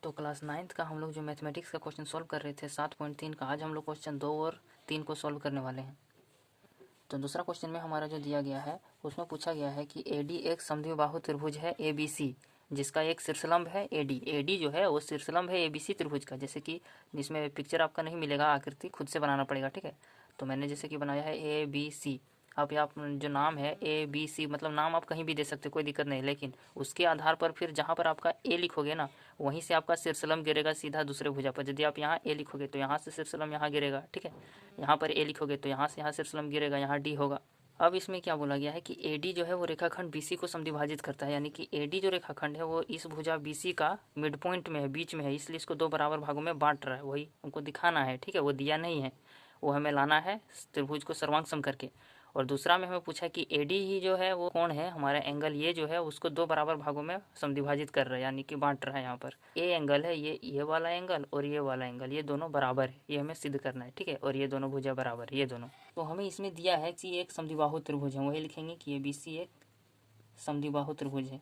तो class 9th का हम लोग जो मैथमेटिक्स का क्वेश्चन सॉल्व कर रहे थे 7.3 का, आज हम लोग क्वेश्चन 2 और 3 को सॉल्व करने वाले हैं। तो दूसरा क्वेश्चन में हमारा जो दिया गया है उसमें पूछा गया है कि AD एक समद्विबाहु त्रिभुज है ABC, जिसका एक शीर्षलंब है AD जो है वो शीर्षलंब है ABC त्रिभुज का। जैसे कि जिसमें पिक्चर आपका नहीं मिलेगा, आकृति खुद से बनाना पड़ेगा, ठीक है। तो मैंने जैसे कि बनाया है ABC। अब आप जो नाम है ABC, मतलब नाम आप कहीं भी दे सकते, कोई दिक्कत नहीं, लेकिन उसके आधार पर फिर जहाँ पर आपका A लिखोगे ना, वहीं से आपका शीर्षलंब गिरेगा सीधा दूसरे भुजा पर। यदि आप यहाँ A लिखोगे तो यहाँ से शीर्षलंब यहाँ गिरेगा, ठीक है। यहाँ पर A लिखोगे तो यहाँ से यहाँ शीर्षलंब गिरेगा, यहाँ D होगा। अब इसमें क्या बोला गया है कि AD जो है वो रेखाखंड BC को समद्विभाजित करता है, यानी कि AD जो रेखाखंड है वो इस भुजा BC का मिड पॉइंट में है, बीच में है, इसलिए इसको दो बराबर भागों में बांट रहा है। वही हमको दिखाना है, ठीक है। वो दिया नहीं है, वो हमें लाना है त्रिभुज को सर्वांग करके। और दूसरा में हमें पूछा कि AD ही जो है वो कौन है, हमारा एंगल ये जो है उसको दो बराबर भागों में समद्विभाजित कर रहा है, यानी कि बांट रहा है। यहाँ पर ए एंगल है, ये वाला एंगल और ये वाला एंगल, ये दोनों बराबर है, ये हमें सिद्ध करना है, ठीक है। और ये दोनों भुजा बराबर, ये दोनों। तो हमें इसमें दिया है कि एक समद्विबाहु त्रिभुज है, वही लिखेंगे कि ABC एक समद्विबाहु त्रिभुज है।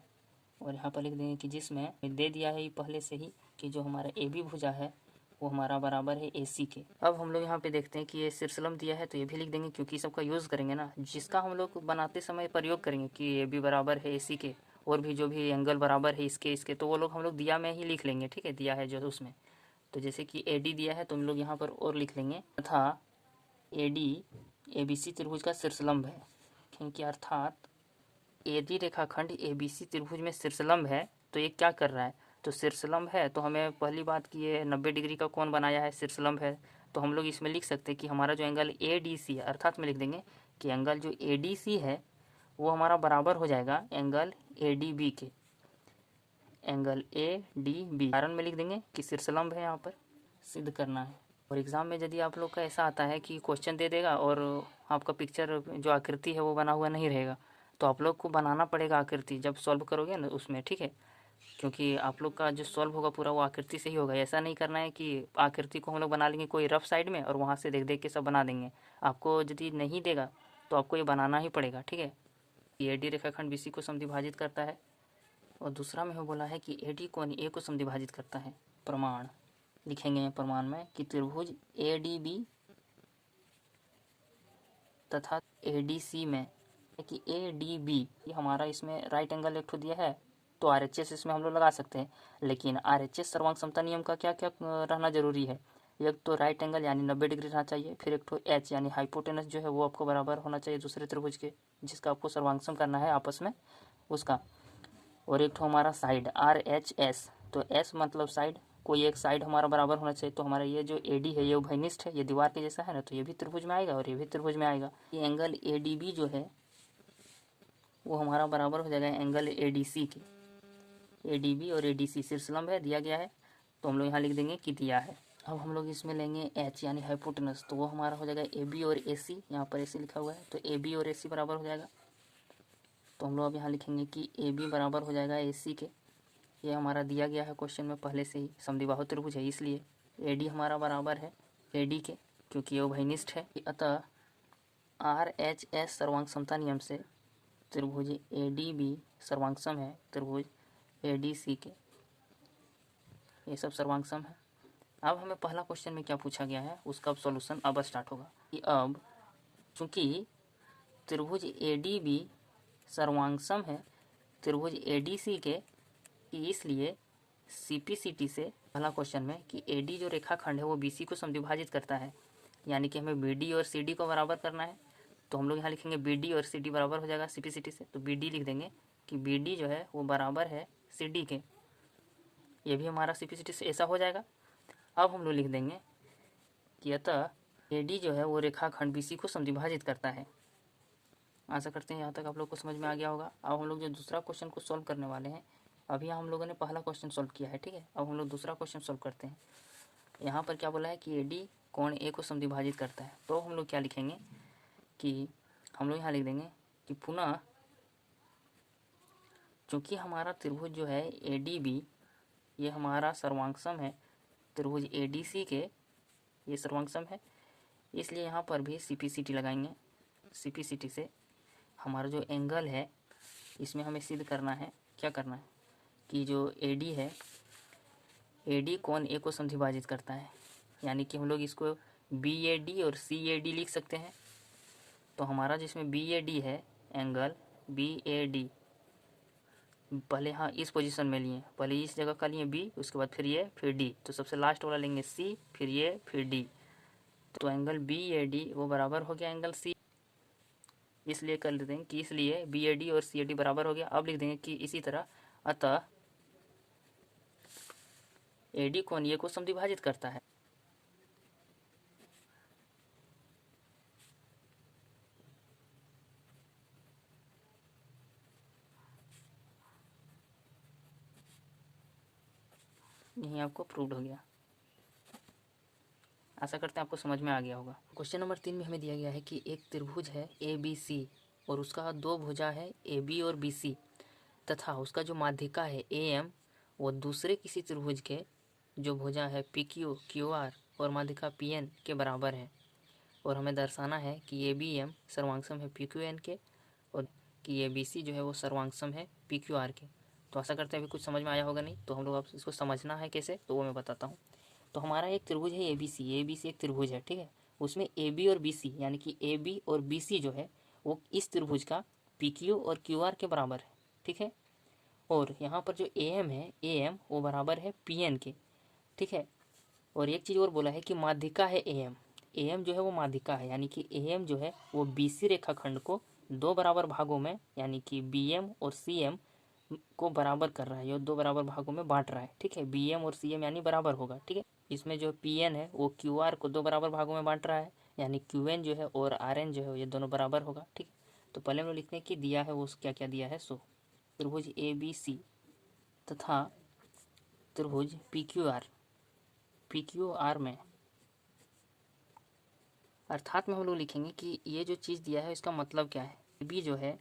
और यहाँ पर लिख देंगे कि जिसमें दे दिया है पहले से ही कि जो हमारा AB भुजा है वो हमारा बराबर है AC के। अब हम लोग यहाँ पे देखते हैं कि ये शीर्षलंब दिया है, तो ये भी लिख देंगे क्योंकि सबका यूज़ करेंगे ना, जिसका हम लोग बनाते समय प्रयोग करेंगे कि AB बराबर है AC के, और भी जो भी एंगल बराबर है इसके, तो वो लोग हम लोग दिया में ही लिख लेंगे, ठीक है। दिया है जो उसमें, तो जैसे कि AD दिया है तो हम लोग यहाँ पर और लिख लेंगे तथा AD ABC त्रिभुज का शीर्षलंब है, क्योंकि अर्थात AD रेखाखंड ABC त्रिभुज में शीर्षलंब है। तो ये क्या कर रहा है, तो शीर्षलंब है, तो हमें पहली बात कि ये 90 डिग्री का कौन बनाया है, शीर्षलंब है। तो हम लोग इसमें लिख सकते हैं कि हमारा जो एंगल ADC है, अर्थात में लिख देंगे कि एंगल जो ADC है वो हमारा बराबर हो जाएगा एंगल ADB के, एंगल ADB। कारण में लिख देंगे कि शीर्षलंब है, यहाँ पर सिद्ध करना है। और एग्ज़ाम में यदि आप लोग का ऐसा आता है कि क्वेश्चन दे देगा और आपका पिक्चर जो आकृति है वो बना हुआ नहीं रहेगा, तो आप लोग को बनाना पड़ेगा आकृति जब सॉल्व करोगे ना उसमें, ठीक है। क्योंकि आप लोग का जो सॉल्व होगा पूरा वो आकृति से ही होगा। ऐसा नहीं करना है कि आकृति को हम लोग बना लेंगे कोई रफ साइड में और वहाँ से देख देख के सब बना देंगे। आपको यदि नहीं देगा तो आपको ये बनाना ही पड़ेगा, ठीक है। AD रेखाखंड BC को समद्विभाजित करता है। और दूसरा में बोला है कि AD कोण A को समद्विभाजित करता है। प्रमाण लिखेंगे प्रमाण में कि त्रिभुज ADB तथा ADC में कि ADB ये हमारा इसमें राइट एंगल एक ठो दिया है, तो RHS इसमें हम लोग लगा सकते हैं। लेकिन RHS सर्वांग समता नियम का क्या क्या रहना जरूरी है, एक तो राइट एंगल यानी 90 डिग्री रहना चाहिए, फिर एक तो H यानी हाइपोटेनस जो है वो आपको बराबर होना चाहिए दूसरे त्रिभुज के, जिसका आपको सर्वांगसम करना है आपस में उसका। और एक तो हमारा साइड RHS, तो S मतलब साइड, कोई एक साइड हमारा बराबर होना चाहिए। तो हमारा ये जो AD है ये उभयनिष्ठ है, ये दीवार के जैसा है ना, तो ये भी त्रिभुज में आएगा और ये भी त्रिभुज में आएगा। ये एंगल ADB जो है वो हमारा बराबर हो जाएगा एंगल ADC के। ADB और ADC शीर्षलंब है, दिया गया है, तो हम लोग यहाँ लिख देंगे कि दिया है। अब हम लोग इसमें लेंगे H यानी हाइपोटेनस, तो वो हमारा हो जाएगा AB और AC, यहाँ पर AC लिखा हुआ है, तो AB और AC बराबर हो जाएगा। तो हम लोग अब यहाँ लिखेंगे कि AB बराबर हो जाएगा AC के। ये हमारा दिया गया है क्वेश्चन में पहले से ही, समद्विबाहु त्रिभुज है इसलिए AD हमारा बराबर है AD के, क्योंकि ये उभयनिष्ठ है। अतः RHS सर्वांग समता नियम से त्रिभुज ADB सर्वांगसम है त्रिभुज ADC के, ये सब सर्वांगसम है। अब हमें पहला क्वेश्चन में क्या पूछा गया है उसका अब सॉल्यूशन अब स्टार्ट होगा कि अब चूंकि त्रिभुज ADB सर्वांगसम है त्रिभुज ADC के, इसलिए CPCT से पहला क्वेश्चन में कि AD जो रेखाखंड है वो BC को समद्विभाजित करता है, यानी कि हमें BD और CD को बराबर करना है। तो हम लोग यहाँ लिखेंगे BD और CD बराबर हो जाएगा CPCT से, तो BD लिख देंगे कि BD जो है वो बराबर है CD के, ये भी हमारा CPCT से ऐसा हो जाएगा। अब हम लोग लिख देंगे कि अतः AD जो है वो रेखाखंड BC को समद्विभाजित करता है। आशा करते हैं यहाँ तक आप लोग को समझ में आ गया होगा। अब हम लोग जो दूसरा क्वेश्चन को सॉल्व करने वाले हैं, अभी हम लोगों ने पहला क्वेश्चन सॉल्व किया है, ठीक है। अब हम लोग दूसरा क्वेश्चन सॉल्व करते हैं। यहाँ पर क्या बोला है कि AD कोण A को समद्विभाजित करता है, तो हम लोग क्या लिखेंगे कि हम लोग यहाँ लिख देंगे कि पुनः चूँकि हमारा त्रिभुज जो है ADB ये हमारा सर्वांगसम है त्रिभुज ADC के, ये सर्वांगसम है, इसलिए यहाँ पर भी CPCT लगाएंगे। CPCT से हमारा जो एंगल है इसमें हमें सिद्ध करना है, क्या करना है कि जो AD है AD कोण A को समद्विभाजित करता है, यानी कि हम लोग इसको BAD और CAD लिख सकते हैं। तो हमारा जिसमें BAD है एंगल BAD, पहले हाँ इस पोजीशन में लिए, पहले इस जगह का लिए B, उसके बाद फिर ये फिर D, तो सबसे लास्ट वाला लेंगे C, फिर ये फिर D। तो एंगल BAD वो बराबर हो गया एंगल C, इसलिए कर लेते हैं कि इसलिए BAD और CAD बराबर हो गया। अब लिख देंगे कि इसी तरह अतः AD कोण A को समद्विभाजित करता है। यही आपको प्रूव्ड हो गया। आशा करते हैं आपको समझ में आ गया होगा। क्वेश्चन नंबर 3 में हमें दिया गया है कि एक त्रिभुज है ABC और उसका दो भुजा है AB और BC तथा उसका जो माध्यिका है AM वो दूसरे किसी त्रिभुज के जो भुजा है PQ, QR और माध्यिका PN के बराबर है, और हमें दर्शाना है कि ABM सर्वांगसम है PQN के और कि ABC जो है वो सर्वांगसम है PQR के। तो आशा करते हैं अभी कुछ समझ में आया होगा। नहीं तो हम लोग अब इसको समझना है कैसे, तो वो मैं बताता हूँ। तो हमारा एक त्रिभुज है ABC एक त्रिभुज है, ठीक है। उसमें AB और BC यानी कि AB और BC जो है वो इस त्रिभुज का PQ और QR के बराबर है, ठीक है। और यहाँ पर जो AM है AM वो बराबर है PN के, ठीक है। और एक चीज़ और बोला है कि माध्यिका है AM जो है वो माध्यिका है, यानी कि AM जो है वो BC रेखाखंड को दो बराबर भागों में यानी कि BM और CM को बराबर कर रहा है, ये दो बराबर भागों में बांट रहा है, ठीक है। BM और CM यानी बराबर होगा, ठीक है। इसमें जो PN है वो QR को दो बराबर भागों में बांट रहा है, यानी QN जो है और RN जो है ये दोनों बराबर होगा, ठीक। तो पहले हम लोग लिखते हैं कि दिया है वो क्या क्या दिया है। सो त्रिभुज ABC तथा त्रिभुज PQR में, अर्थात में हम लोग लिखेंगे कि ये जो चीज़ दिया है इसका मतलब क्या है। B जो है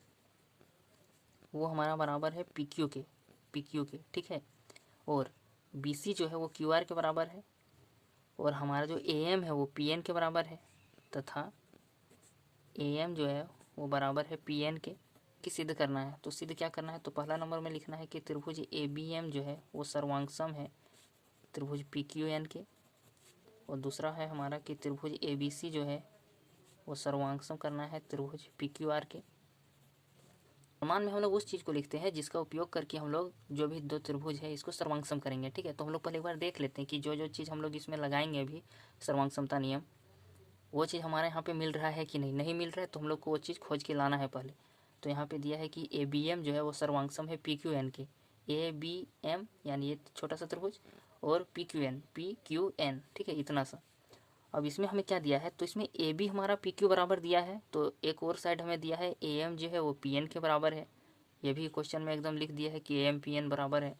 वो हमारा बराबर है PQ के, ठीक है। और BC जो है वो QR के बराबर है, और हमारा जो AM है वो PN के बराबर है, तथा AM जो है वो बराबर है PN के। कि सिद्ध करना है तो सिद्ध क्या करना है, तो पहला नंबर में लिखना है कि त्रिभुज ABM जो है वो सर्वांगसम है त्रिभुज PQN के, और दूसरा है हमारा कि त्रिभुज ABC जो है वो सर्वांगसम करना है त्रिभुज PQR के। प्रमाण में हम लोग उस चीज़ को लिखते हैं जिसका उपयोग करके हम लोग जो भी दो त्रिभुज है इसको सर्वांगसम करेंगे, ठीक है। तो हम लोग पहले एक बार देख लेते हैं कि जो जो चीज़ हम लोग इसमें लगाएंगे अभी सर्वांगसमता नियम, वो चीज़ हमारे यहाँ पे मिल रहा है कि नहीं मिल रहा है, तो हम लोग को वो चीज़ खोज के लाना है पहले। तो यहाँ पे दिया है कि ABM जो है वो सर्वांगसम है PQN के, ABM यानी ये छोटा सा त्रिभुज और PQN, ठीक है, इतना सा। अब इसमें हमें क्या दिया है, तो इसमें AB हमारा PQ बराबर दिया है, तो एक और साइड हमें दिया है AM जो है वो PN के बराबर है। ये भी क्वेश्चन में एकदम लिख दिया है कि AM PN बराबर है।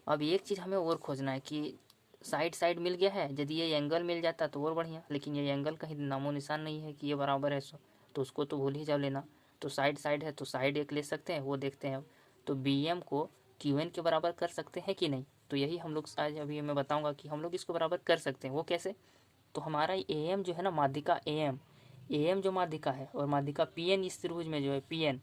अब एक चीज़ हमें और खोजना है कि साइड मिल गया है, यदि ये एंगल मिल जाता तो और बढ़िया, लेकिन ये एंगल कहीं नामो निशान नहीं है कि ये बराबर है, तो उसको तो भूल ही जाओ लेना। तो साइड है तो साइड एक ले सकते हैं, वो देखते हैं अब। तो BM को QN के बराबर कर सकते हैं कि नहीं, तो यही हम लोग आज अभी मैं बताऊँगा कि हम लोग इसको बराबर कर सकते हैं। वो कैसे, तो हमारा AM जो है ना माध्यिका AM जो माध्यिका है और माध्यिका PN इस त्रिभुज में जो है PN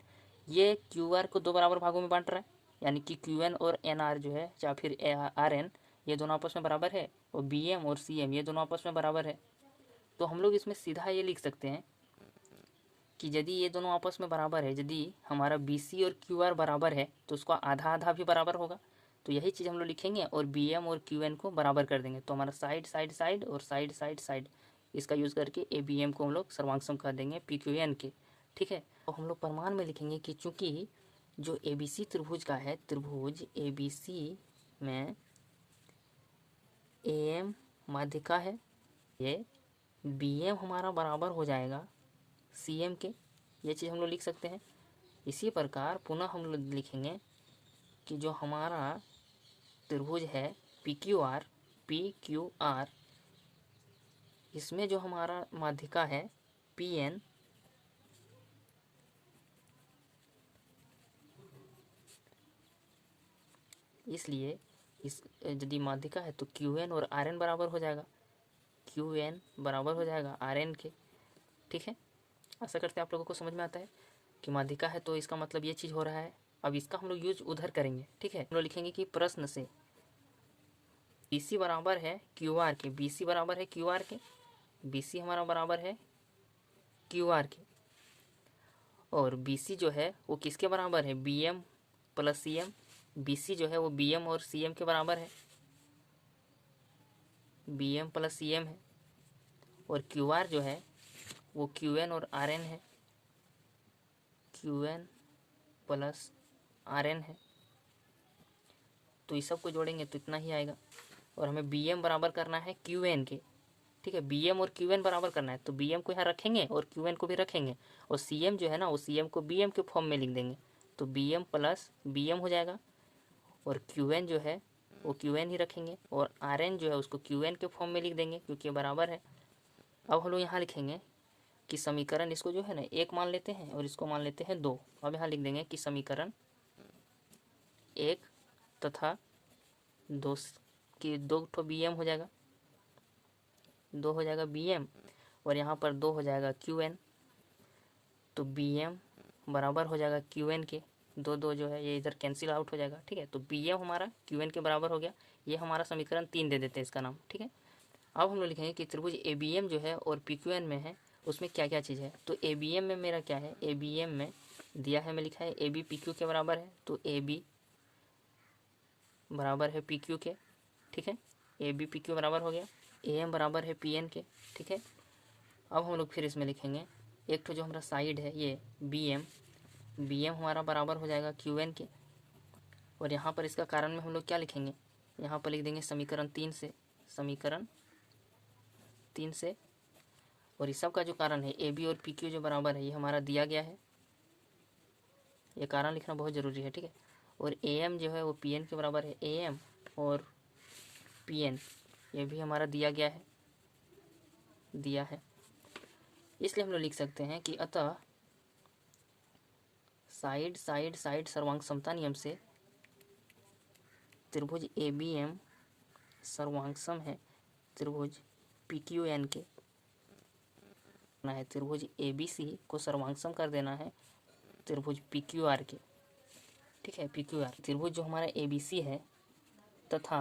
ये QR को दो बराबर भागों में बांट रहा है, यानी कि QN और NR जो है या फिर RN ये दोनों आपस में बराबर है, और BM और CM ये दोनों आपस में बराबर है। तो हम लोग इसमें सीधा ये लिख सकते हैं कि यदि ये दोनों आपस में बराबर है, यदि हमारा BC और QR बराबर है तो उसका आधा आधा भी बराबर होगा। तो यही चीज़ हम लोग लिखेंगे और BM और QN को बराबर कर देंगे, तो हमारा साइड और साइड इसका यूज़ करके ABM को हम लोग सर्वांगसम कर देंगे PQN के, ठीक है। तो हम लोग प्रमाण में लिखेंगे कि चूँकि जो ABC त्रिभुज का है, त्रिभुज ABC में AM माध्यिका है, ये BM हमारा बराबर हो जाएगा CM के, ये चीज़ हम लोग लिख सकते हैं। इसी प्रकार पुनः हम लोग लिखेंगे कि जो हमारा त्रिभुज है PQR इसमें जो हमारा माध्यिका है PN, इसलिए इस यदि माध्यिका है तो QN और RN बराबर हो जाएगा, QN बराबर हो जाएगा RN के, ठीक है। आशा करते हैं आप लोगों को समझ में आता है कि माध्यिका है तो इसका मतलब ये चीज़ हो रहा है। अब इसका हम लोग यूज उधर करेंगे, ठीक है। हम लोग लिखेंगे कि प्रश्न से BC बराबर है QR के, BC बराबर है QR के, BC हमारा बराबर है QR के, और BC जो है वो किसके बराबर है, BM प्लस CM। BC जो है वो BM और CM के बराबर है, BM प्लस CM है। और QR जो है वो QN और RN है, QN प्लस RN है। तो इस सब को जोड़ेंगे तो इतना ही आएगा। और हमें BM बराबर करना है QN के, ठीक है, BM और QN बराबर करना है, तो BM को यहाँ रखेंगे और QN को भी रखेंगे, और CM जो है ना वो CM को BM के फॉर्म में लिख देंगे, तो BM प्लस BM हो जाएगा। और QN जो है वो QN ही रखेंगे, और RN जो है उसको QN के फॉर्म में लिख देंगे क्योंकि ये बराबर है। अब हम लोग यहाँ लिखेंगे कि समीकरण, इसको जो है ना 1 मान लेते हैं और इसको मान लेते हैं 2। अब यहाँ लिख देंगे कि समीकरण 1 तथा 2 की 2 ठो BM हो जाएगा, 2 हो जाएगा BM, और यहाँ पर 2 हो जाएगा QN। तो BM बराबर हो जाएगा QN के, 2 2 जो है ये इधर कैंसिल आउट हो जाएगा, ठीक है। तो BM हमारा QN के बराबर हो गया। ये हमारा समीकरण 3 दे देते हैं इसका नाम, ठीक है। अब हम लोग लिखेंगे कि त्रिभुज ABM जो है और PQN में है उसमें क्या क्या चीज़ है। तो ABM में मेरा क्या है, ABM में दिया है, मैं लिखा है AB PQ के बराबर है, तो AB बराबर है PQ के, ठीक है, AB PQ बराबर हो गया। AM बराबर है PN के, ठीक है। अब हम लोग फिर इसमें लिखेंगे एक तो जो हमारा साइड है ये BM हमारा बराबर हो जाएगा QN के, और यहाँ पर इसका कारण में हम लोग क्या लिखेंगे, यहाँ पर लिख देंगे समीकरण 3 से, समीकरण 3 से। और इस सब का जो कारण है AB और PQ जो बराबर है ये हमारा दिया गया है, ये कारण लिखना बहुत ज़रूरी है, ठीक है। और AM जो है वो PN के बराबर है, AM और PN ये भी हमारा दिया गया है, दिया है। इसलिए हम लोग लिख सकते हैं कि अतः साइड साइड साइड सर्वांग समता नियम से त्रिभुज ABM सर्वांगसम है त्रिभुज PQN के, ना है त्रिभुज ABC को सर्वांगसम कर देना है त्रिभुज PQR के, ठीक है। PQR त्रिभुज जो हमारा ABC है तथा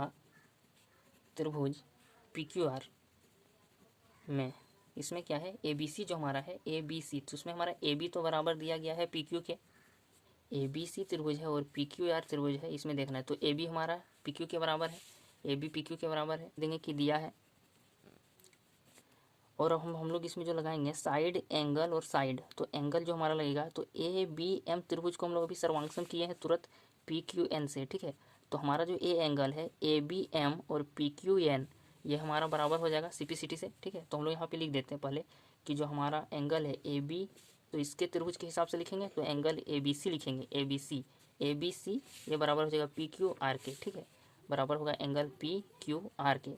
त्रिभुज PQR में इसमें क्या है, ABC जो हमारा है ABC, तो उसमें हमारा AB तो बराबर दिया गया है PQ के, ABC त्रिभुज है और PQR त्रिभुज है, इसमें देखना है। तो AB हमारा PQ के बराबर है, AB PQ के बराबर है, देंगे कि दिया है। और अब हम लोग इसमें जो लगाएंगे साइड एंगल और साइड, तो एंगल जो हमारा लगेगा तो ABM त्रिभुज को हम लोग अभी सर्वांगसम किए हैं तुरंत PQN से, ठीक है। तो हमारा जो ए एंगल है ABM और PQN ये हमारा बराबर हो जाएगा CPCT से, ठीक है। तो हम लोग यहाँ पे लिख देते हैं पहले कि जो हमारा एंगल है AB, तो इसके त्रिभुज के हिसाब से लिखेंगे तो एंगल ABC लिखेंगे, ABC ये बराबर हो जाएगा PQR के, ठीक है, बराबर होगा एंगल PQR के।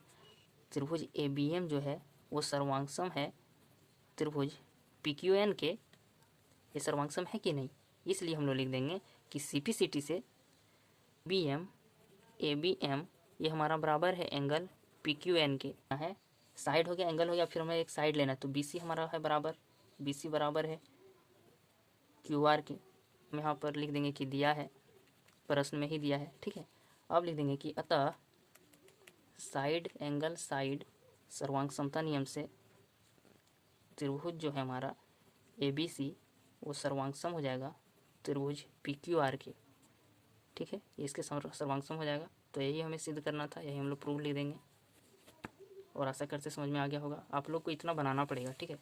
त्रिभुज ABM जो है वो सर्वांगसम है त्रिभुज PQN के, ये सर्वांगसम है कि नहीं, इसलिए हम लोग लिख देंगे कि CPCT से BM ABM ये हमारा बराबर है एंगल PQN के है। साइड हो गया, एंगल हो गया, फिर हमें एक साइड लेना है, तो BC हमारा है बराबर, BC बराबर है QR के। हम यहाँ पर लिख देंगे कि दिया है, प्रश्न में ही दिया है, ठीक है। अब लिख देंगे कि अतः साइड एंगल साइड सर्वांग समता नियम से त्रिभुज जो है हमारा ABC वो सर्वांगसम हो जाएगा त्रिभुज PQR के, ठीक है, इसके सर्वांगसम हो जाएगा। तो यही हमें सिद्ध करना था, यही हम लोग प्रूफ लिख देंगे, और आशा करते समझ में आ गया होगा। आप लोग को इतना बनाना पड़ेगा, ठीक है।